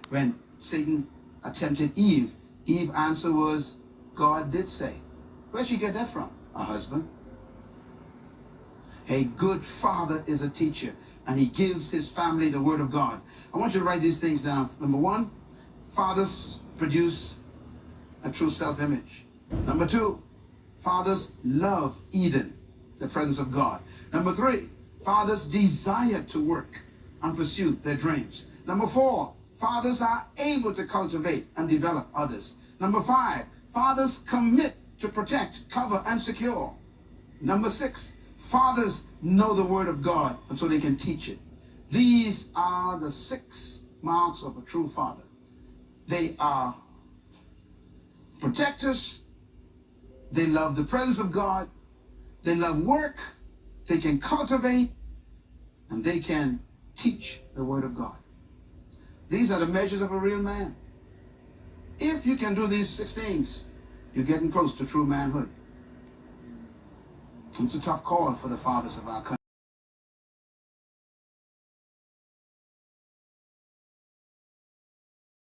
When Satan attempted Eve, Eve's answer was, God did say. Where'd she get that from? A husband. A good father is a teacher, and he gives his family the word of God. I want you to write these things down. Number one, fathers produce a true self-image. Number two, fathers love Eden, the presence of God. Number three, fathers desire to work and pursue their dreams. Number four, fathers are able to cultivate and develop others. Number five, fathers commit to protect, cover, and secure. Number six, fathers know the word of God, and so they can teach it. These are the 6 marks of a true father. They are protectors. They love the presence of God. They love work. They can cultivate, and they can teach the word of God. These are the measures of a real man. If you can do these 6 things, you're getting close to true manhood. It's a tough call for the fathers of our country.